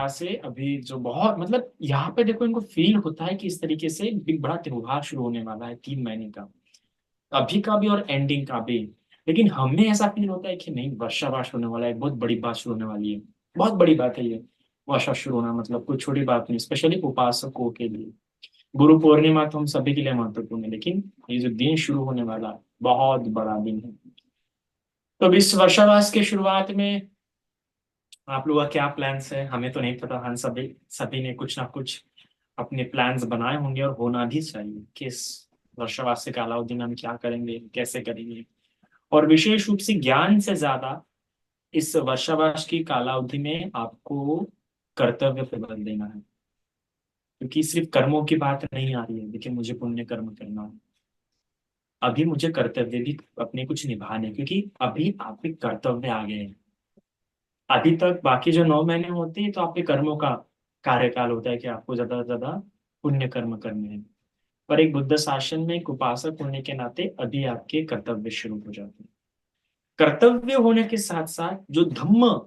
तरह से अभी जो बहुत मतलब यहाँ पे देखो इनको फील होता है कि इस तरीके से एक बड़ा त्योहार शुरू होने वाला है 3 महीने का, अभी का भी और एंडिंग का भी। लेकिन हमें ऐसा फील होता है कि नहीं, वर्षावास होने वाला है, बहुत बड़ी बात शुरू होने वाली है। बहुत बड़ी बात है ये, वर्षा शुरू होना मतलब कोई छोटी बात नहीं, स्पेशली उपासकों के लिए। गुरु पूर्णिमा तो हम सभी के लिए महत्वपूर्ण है, लेकिन ये जो दिन शुरू होने वाला है बहुत बड़ा दिन है। तो इस वर्षावास के शुरुआत में आप लोगों का क्या प्लान्स है हमें तो नहीं पता। हम सभी सभी ने कुछ ना कुछ अपने प्लान्स बनाए होंगे, और होना भी चाहिए कि इस वर्षावास से कालावधि में हम क्या करेंगे, कैसे करेंगे। और विशेष रूप से ज्ञान से ज्यादा इस वर्षावास की कालावधि में आपको कर्तव्य पे बल देना है, क्योंकि सिर्फ कर्मों की बात नहीं आ रही है। देखिए, मुझे पुण्य कर्म करना है, अभी मुझे कर्तव्य भी अपने कुछ निभाने, क्योंकि अभी आपके कर्तव्य आ गए हैं। अभी तक बाकी जो 9 महीने होते हैं तो आपके कर्मों का कार्यकाल होता है कि आपको ज्यादा से ज्यादा पुण्य कर्म करने हैं। पर एक बुद्ध शासन में एक उपासक होने के नाते अभी आपके कर्तव्य शुरू हो जाते हैं। कर्तव्य होने के साथ साथ जो धम्म,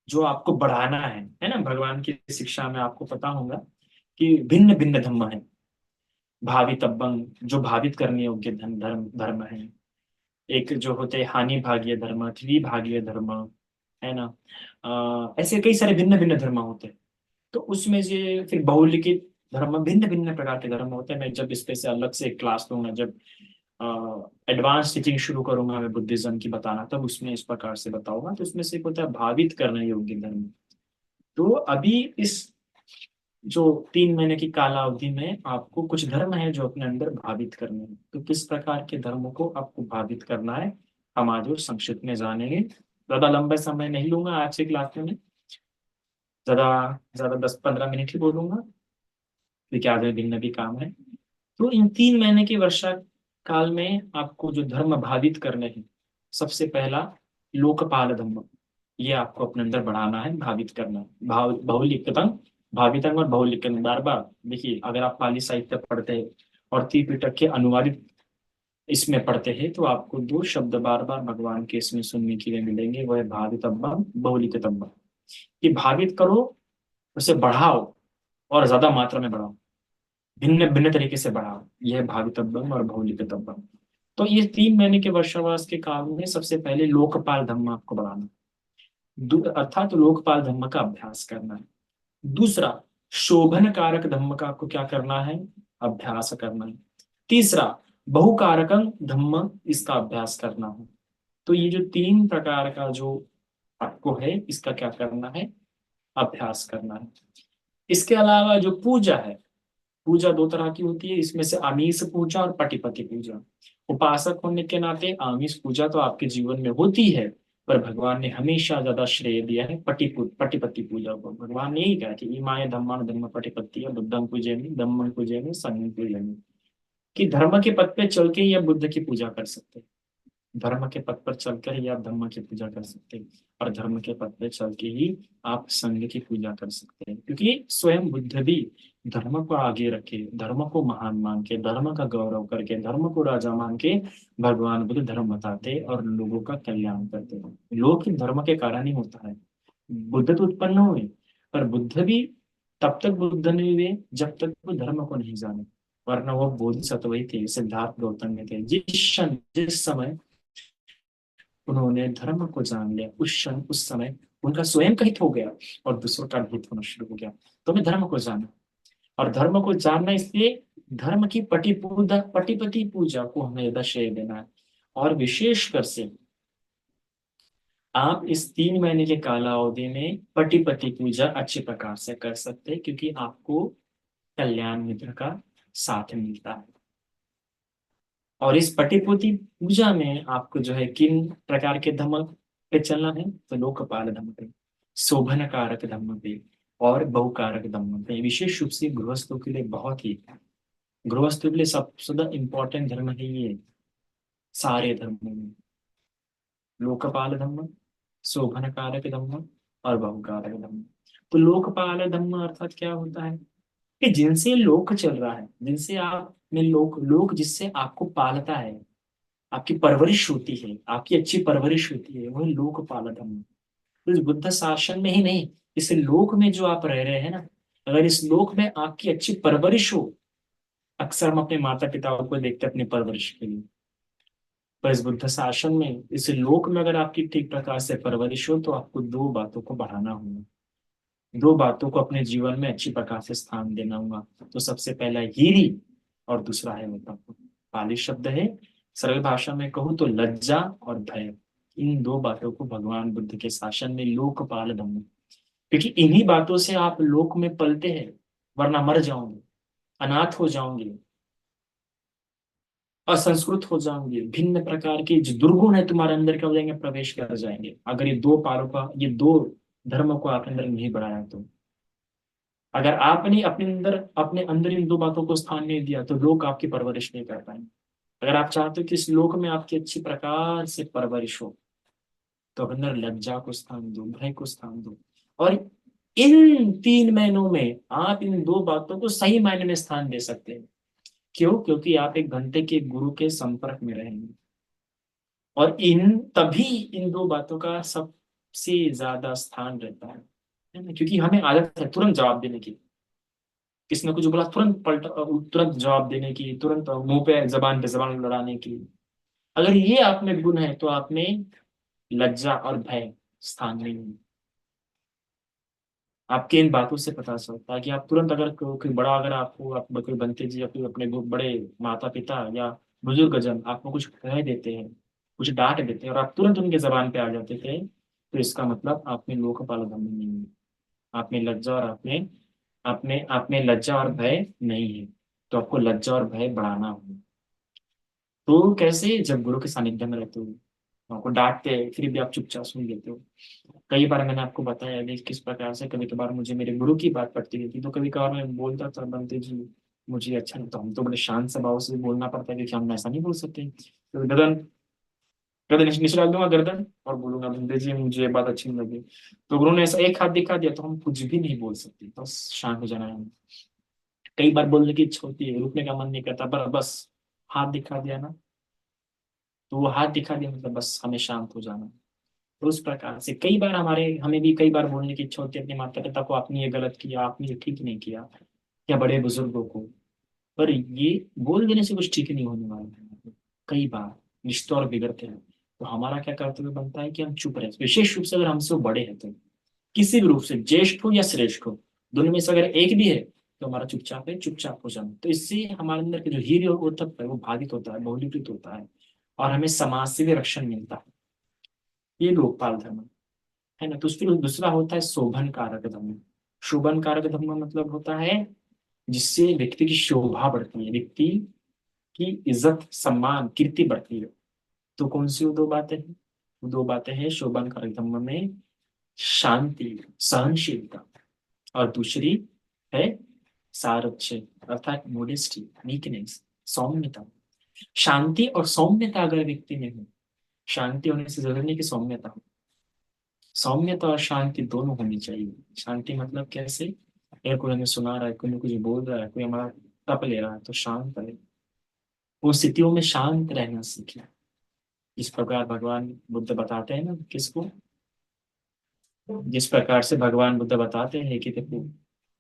जो आपको बढ़ाना है ना, भगवान की शिक्षा में आपको पता होगा कि भिन्न भिन्न धर्म है। भावितव्यम, जो भावित करने योग्य धर्म धर्म है। एक जो होते हैं हानि भागीय धर्म, त्रिभागीय धर्म, है ना। ऐसे कई सारे भिन्न भिन्न धर्म होते हैं। तो उसमें से फिर बहुलिखित धर्म, भिन्न भिन्न प्रकार के धर्म होते हैं। मैं जब इस पे से अलग से एक क्लास लूंगा, जब एडवांस टीचिंग शुरू करूंगा मैं बुद्धिज्म की बताना, तब उसमें इस प्रकार से बताऊंगा। तो उसमें से एक होता है भावित करने योग्य धर्म। तो अभी इस जो 3 महीने की कालावधि में आपको कुछ धर्म है जो अपने अंदर भावित करने हैं। तो किस प्रकार के धर्मों को आपको भावित करना है, हम आज और संक्षिप्त में जानेंगे। ज्यादा लंबा समय नहीं लूंगा आज की क्लास में, ज्यादा ज्यादा 10-15 मिनट ही बोलूंगा, क्योंकि आगे दिन में भी काम है। तो इन 3 महीने की वर्षा काल में आपको जो धर्म भावित करने हैं, सबसे पहला लोकपाल धर्म। ये आपको अपने अंदर बढ़ाना है, भावित करना है। बहुलिकतंग, भावितंग और बहुलिकतंग बार बार देखिए, अगर आप पाली साहित्य पढ़ते हैं और त्रिपिटक के अनुवादित इसमें पढ़ते हैं, तो आपको दो शब्द बार बार भगवान के इसमें सुनने के लिए मिलेंगे, वो है भावितव्यम, बहुलिकतव्यम। कि भावित करो, उसे बढ़ाओ, और ज्यादा मात्रा में बढ़ाओ, भिन्न भिन्न तरीके से बढ़ाओ। यह है भावितव्यम और बहुलिकतव्यम। तो ये 3 महीने के वर्षावास के काल में सबसे पहले लोकपाल धर्म आपको बढ़ाना, अर्थात लोकपाल धर्म का अभ्यास करना है। दूसरा, शोभन कारक धम्म का आपको क्या करना है, अभ्यास करना है। तीसरा, बहुकारकं धम्म, इसका अभ्यास करना है। तो ये जो 3 प्रकार का जो आपको है, इसका क्या करना है, अभ्यास करना है। इसके अलावा जो पूजा है, पूजा 2 तरह की होती है, इसमें से आमीष पूजा और पटिपति पूजा। उपासक होने के नाते आमीष पूजा तो आपके जीवन में होती है, पर भगवान ने हमेशा ज्यादा श्रेय दिया है पटिपति पूजा को। भगवान ने यही कहा कि इमाय धम्मान धर्म पटिपत्ति बुद्धं पूजयमि धम्मं पूजयमि संघं पूजयमि। कि धर्म के पथ पे चल के ही आप बुद्ध की पूजा कर सकते हैं, धर्म के पथ पर चलकर ही आप धर्म की पूजा कर सकते हैं, और धर्म के पथ पे चल के ही आप संघ की पूजा कर सकते हैं। क्योंकि स्वयं बुद्ध भी धर्म को आगे रखे, धर्म को महान मान के, धर्म का गौरव करके, धर्म को राजा मान के भगवान बुद्ध धर्म बताते और लोगों का कल्याण करते हैं। लोग ही धर्म के कारण ही होता है। बुद्ध तो उत्पन्न हुए, पर बुद्ध भी तब तक बुद्ध नहीं हुए जब तक वो धर्म को नहीं जाने। वरना वो बोधिसत्व ही थे, सिद्धार्थ गौतम में थे। जिस समय उन्होंने धर्म को जान लिया, उस क्षण उस समय उनका स्वयं का हित हो गया और दूसरों का भी हित होना शुरू हो गया। तो हमें धर्म को जाना, और धर्म को जानना इसलिए धर्म की पटिपति पूजा को हमें ज्यादा श्रेय देना है। और विशेषकर से आप इस 3 महीने के कालावधि में पटिपति पूजा अच्छे प्रकार से कर सकते हैं, क्योंकि आपको कल्याण मित्र का साथ मिलता है। और इस पटिपुति पूजा में आपको जो है किन प्रकार के धर्म पे चलना है, तो लोकपाल धर्म पे, शोभन कारक धर्म पे, और बहुकारक धर्म पे। विशेष रूप से गृहस्थों के लिए बहुत ही, गृहस्थों के लिए सबसे ज्यादा इंपॉर्टेंट धर्म है ये सारे धर्मों में। लोकपाल धर्म, शोभन कारक धर्म, और बहुकारक धर्म। तो लोकपाल धर्म अर्थात क्या होता है कि जिनसे लोक चल रहा है, जिनसे आप में लोक, लोक जिससे आपको पालता है, आपकी परवरिश होती है, आपकी अच्छी परवरिश होती है, वही लोकपाल धर्म। तो इस बुद्ध शासन में ही नहीं, इस लोक में जो आप रह रहे हैं ना, अगर इस लोक में आपकी अच्छी परवरिश हो, अक्सर हम अपने माता पिताओं को देखते हैं अपनी परवरिश के लिए, पर इस बुद्ध शासन में, इस लोक में अगर आपकी ठीक प्रकार से परवरिश हो, तो आपको दो बातों को बढ़ाना होगा, दो बातों को अपने जीवन में अच्छी प्रकार से स्थान देना होगा। तो सबसे पहला हीरी, और दूसरा है वो तप। पाली शब्द है, सरल भाषा में कहूँ तो लज्जा और भय। इन दो बातों को भगवान बुद्ध के शासन में लोकपाल धम्म, क्योंकि इन्हीं बातों से आप लोक में पलते हैं, वरना मर जाओगे, अनाथ हो जाओगे, असंस्कृत हो जाओगे, भिन्न प्रकार के जो दुर्गुण है तुम्हारे अंदर क्या हो जाएंगे, प्रवेश कर जाएंगे, अगर ये दो पालों का, ये दो धर्मों को आपके अंदर नहीं बढ़ाया तो। अगर आपने अपने अंदर इन दो बातों को स्थान नहीं दिया, तो लोग आपकी परवरिश नहीं कर पाएंगे। अगर आप चाहते हो कि इस लोक में आपकी अच्छी प्रकार से परवरिश हो, तो अपने अंदर लज्जा को स्थान दो, भय को स्थान दो, और इन 3 महीनों में आप इन दो बातों को सही मायने में स्थान दे सकते हैं। क्यों? क्योंकि आप एक घंटे के गुरु के संपर्क में रहेंगे, और तभी इन दो बातों का सबसे ज्यादा स्थान रहता है ना? क्योंकि हमें आदत है तुरंत जवाब देने की, किसी ने कुछ बोला तुरंत पलट, तुरंत जवाब देने की, तुरंत मुंह पे जबान लड़ाने की। अगर ये आप में गुण है, तो आप में लज्जा और भय स्थान नहीं है। आपके इन बातों से पता चलता है कि आप तुरंत, अगर कोई बड़ा, अगर आपको, आप कोई बनते जी या कोई अपने बड़े माता पिता या बुजुर्ग जन आपको कुछ कह देते हैं, कुछ डांट देते हैं, और आप तुरंत उनके जबान पे आ जाते थे, तो इसका मतलब आप में लोकपाल धर्म नहीं है, आप में लज्जा, और आप में लज्जा और भय नहीं है। तो आपको लज्जा और भय बढ़ाना होगा। तो कैसे? जब गुरु के सानिध्य में रहते हो, आपको डांटते हैं, फिर भी आप चुपचाप सुन लेते हो। कई बार मैंने आपको बताया भी किस प्रकार से कभी कभार मुझे मेरे गुरु की बात पड़ती रहती थी, तो कभी कभार मैं बोलता था, बनते जी मुझे अच्छा नहीं, तो हम तो बड़े शांत स्वभाव से बोलना पड़ता है, क्योंकि हम ऐसा नहीं बोल सकते। तो गर्दन गर्दन नीचे डाल दूंगा, गर्दन, और बोलूंगा बंदे जी मुझे ये बात अच्छी नहीं लगी। तो गुरु ने ऐसा एक हाथ दिखा दिया, तो हम कुछ भी नहीं बोल सकते, बस शांत हो जाना है। कई बार बोलने की इच्छा होती है, रुकने का मन नहीं करता, पर बस हाथ दिखा दिया ना, तो वो हाथ दिखा दिया मतलब बस हमें शांत हो जाना। तो उस प्रकार से कई बार हमें भी कई बार बोलने की इच्छा होती है अपने माता पिता को, आपने ये गलत किया, आपने ये ठीक नहीं किया, या बड़े बुजुर्गों को। पर ये बोल देने से कुछ ठीक नहीं होने वाला है। कई बार रिश्ते और बिगड़ते हैं, तो हमारा क्या कर्तव्य बनता है कि हम चुप रहे, विशेष रूप से अगर हमसे वो बड़े हैं तो, किसी भी रूप से, ज्येष्ठ हो या श्रेष्ठ हो, दोनों में से अगर एक भी है, तो हमारा चुपचाप है, चुपचाप हो जाना। तो इससे हमारे अंदर के जो हीर और उद्धत है वो बाधित होता है, बहुलीकृत होता है, और हमें समाज से भी रक्षण मिलता है। ये लोकपाल धर्म है ना। तो फिर दूसरा होता है शोभन कारक धर्म। शोभन कारक धर्म मतलब होता है जिससे व्यक्ति की शोभा बढ़ती है, व्यक्ति की इज्जत सम्मान कीर्ति बढ़ती है। तो कौन सी वो दो बातें हैं? वो दो बातें हैं शोभन कारक धर्म में, शांति, सहनशीलता, और दूसरी है सारच्य, अर्थात मोडेस्टी, वीकनेस, सौम्यता। शांति और सौम्यता अगर व्यक्ति में हो, शांति होने से जरूरी नहीं कि सौम्यता हो, सौम्यता और शांति दोनों होनी चाहिए। शांति मतलब कैसे? अगर कोई हमें सुना रहा है, कोई कुछ बोल रहा है, कोई हमारा तप ले रहा है, तो शांत रहे, उन स्थितियों में शांत रहना सीखे। इस प्रकार भगवान बुद्ध बताते हैं ना किसको, जिस प्रकार से भगवान बुद्ध बताते हैं कि देखो,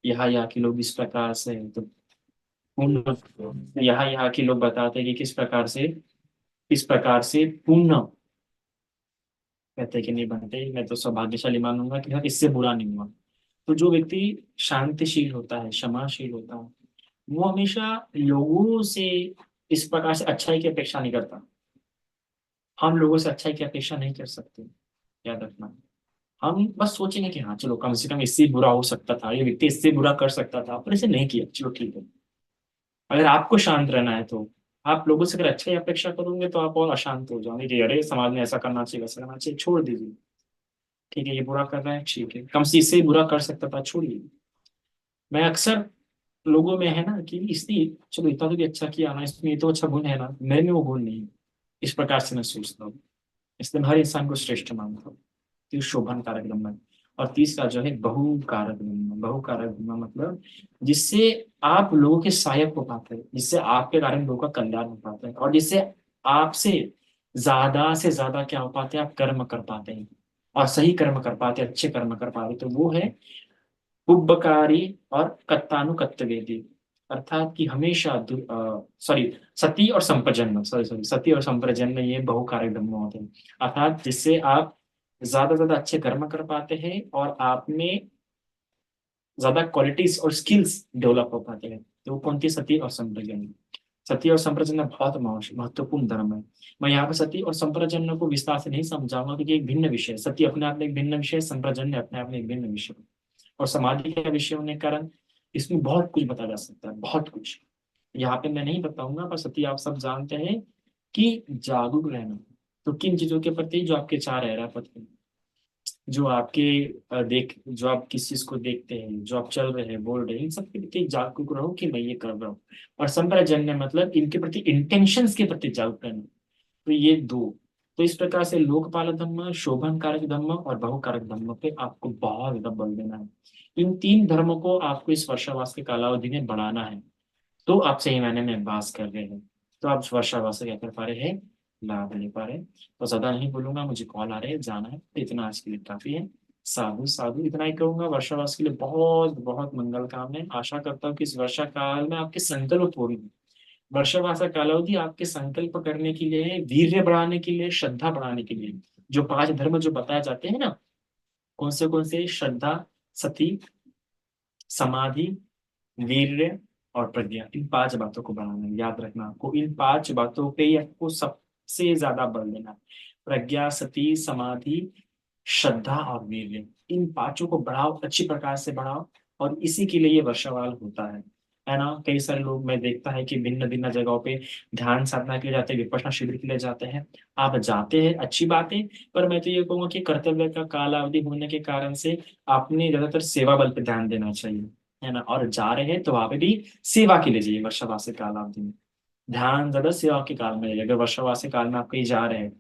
यहाँ के लोग इस प्रकार से हैं, तो पूर्ण, यहाँ के लोग बताते हैं कि किस प्रकार से पूर्ण, कहते हैं कि नहीं बनते, मैं तो सौभाग्यशाली मानूंगा कि हाँ इससे बुरा नहीं हुआ। तो जो व्यक्ति शांतिशील होता है, क्षमाशील होता है, वो हमेशा लोगों से इस प्रकार से अच्छाई की अपेक्षा नहीं करता। हम लोगों से अच्छाई की अपेक्षा नहीं कर सकते, याद रखना। हम बस सोचेंगे कि हाँ चलो, कम से कम इससे बुरा हो सकता था, ये व्यक्ति इससे बुरा कर सकता था, पर इसे नहीं किया, चलो ठीक है। अगर आपको शांत रहना है, तो आप लोगों से अगर अच्छाई अपेक्षा करोगे, तो आप और अशांत हो जाओगे कि अरे समाज में ऐसा करना चाहिए, वैसा करना चाहिए, छोड़ दीजिए। ठीक है, ये बुरा कर रहा है, ठीक है, कम से इससे बुरा कर सकता था, छोड़िए। मैं अक्सर लोगों में है ना कि इसलिए चलो इतना तो भी अच्छा किया ना, इसमें ये तो अच्छा गुण है ना, मेरे में वो गुण नहीं है, इस प्रकार से मैं सोचता हूँ। इसलिए मैं हर इंसान को श्रेष्ठ मानता हूँ। तो शोभन कारक ब्रह्म है। और तीसरा जो है बहु कारक ब्रह्म। बहु कारक ब्रह्म मतलब जिससे आप लोगों के सहायक हो पाते हैं, जिससे आपके कारण लोगों का कल्याण हो पाता है, और जिससे आपसे ज्यादा से ज्यादा क्या हो पाते हैं, आप कर्म कर पाते हैं, और सही कर्म कर पाते, अच्छे कर्म कर पाते, तो वो है उपकारी और कत्तानुकत्तवेदी। अर्थात कि हमेशा सॉरी, सती और संप्रजन्य, सॉरी सॉरी, सती और संप्रजन्य ये बहुकारक धर्म होते हैं। अर्थात जिससे आप ज्यादा से ज्यादा अच्छे कर्म कर पाते हैं और आप में ज्यादा क्वालिटीज और स्किल्स डेवलप हो पाते हैं। तो वो कौन थी? सती और संप्रजन्य। सती और संप्रजन्य बहुत महत्वपूर्ण धर्म है। मैं यहाँ पे सती और संप्रजन्य को विस्तार से नहीं समझाऊंगा, क्योंकि एक भिन्न विषय है। सती अपने आप में एक भिन्न विषय है, संप्रजन्य अपने आप में एक भिन्न विषय है। और समाधि का विषय होने के कारण इसमें बहुत कुछ बताया जा सकता है, बहुत कुछ। यहाँ पे मैं नहीं बताऊंगा, पर सती आप सब जानते हैं कि जागरूक रहना। तो किन चीजों के प्रति? जो आपके चार है पथ, जो आपके जो आप किस चीज को देखते हैं, जो आप चल रहे हैं, बोल रहे हैं, इन सब के प्रति जागरूक रहो कि मैं ये कर रहा हूँ। और संप्रजन्य मतलब इनके प्रति, इंटेंशंस के प्रति जागरूक रहना। तो ये दो। तो इस प्रकार से लोकपाल धर्म, शोभन कारक धर्म और बहुकारक धर्म पे आपको बहुत ज्यादा बल देना है। इन तीन धर्मों को आपको इस वर्षावास के कालावधि में बढ़ाना है। तो आप सही मायने में वास कर रहे हैं। तो आप वर्षावास से क्या कर पा रहे हैं? लाभ ले पा रहे हैं। तो ज्यादा नहीं बोलूंगा, मुझे कॉल आ रहे हैं, जाना है। तो इतना आज के लिए काफी है। साधु साधु, इतना ही कहूंगा। वर्षावास के लिए बहुत बहुत मंगल कामनाएं। आशा करता हूँ कि इस वर्षा काल में आपके संकल्प पूरी हो। वर्षावास का कालावधि आपके संकल्प करने के लिए, वीर्य बढ़ाने के लिए, श्रद्धा बढ़ाने के लिए, जो पांच धर्म जो बताए जाते हैं ना, कौन से? श्रद्धा, सती, समाधि, वीर्य और प्रज्ञा, इन पांच बातों को बढ़ाना है। याद रखना, आपको इन पांच बातों पे ही आपको सबसे ज्यादा बल देना है। प्रज्ञा, सती, समाधि, श्रद्धा और वीर्य, इन पांचों को बढ़ाओ, अच्छी प्रकार से बढ़ाओ। और इसी के लिए ये वर्षावाल होता है ना। कई सारे लोग मैं देखता है कि भिन्न भिन्न जगहों पे ध्यान साधना के लिए जाते हैं, विपश्यना शिविर के लिए जाते हैं। आप जाते हैं, अच्छी बात है। पर मैं तो ये कहूंगा कि कर्तव्य का कालावधि होने के कारण से आपने ज्यादातर सेवा बल पे ध्यान देना चाहिए, है ना। और जा रहे हैं तो वहां पे भी सेवा के लिए जाइए। वर्षावासी कालावधि में ध्यान ज्यादा सेवा के काल में जाइए। अगर वर्षावासी काल में आप कहीं जा रहे हैं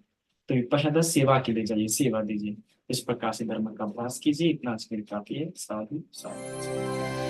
तो विपश्यना सेवा के लिए जाइए, सेवा दीजिए। इस प्रकार से धर्म का अभ्यास कीजिए। इतना आज के लिए काफी है। साधु साधु।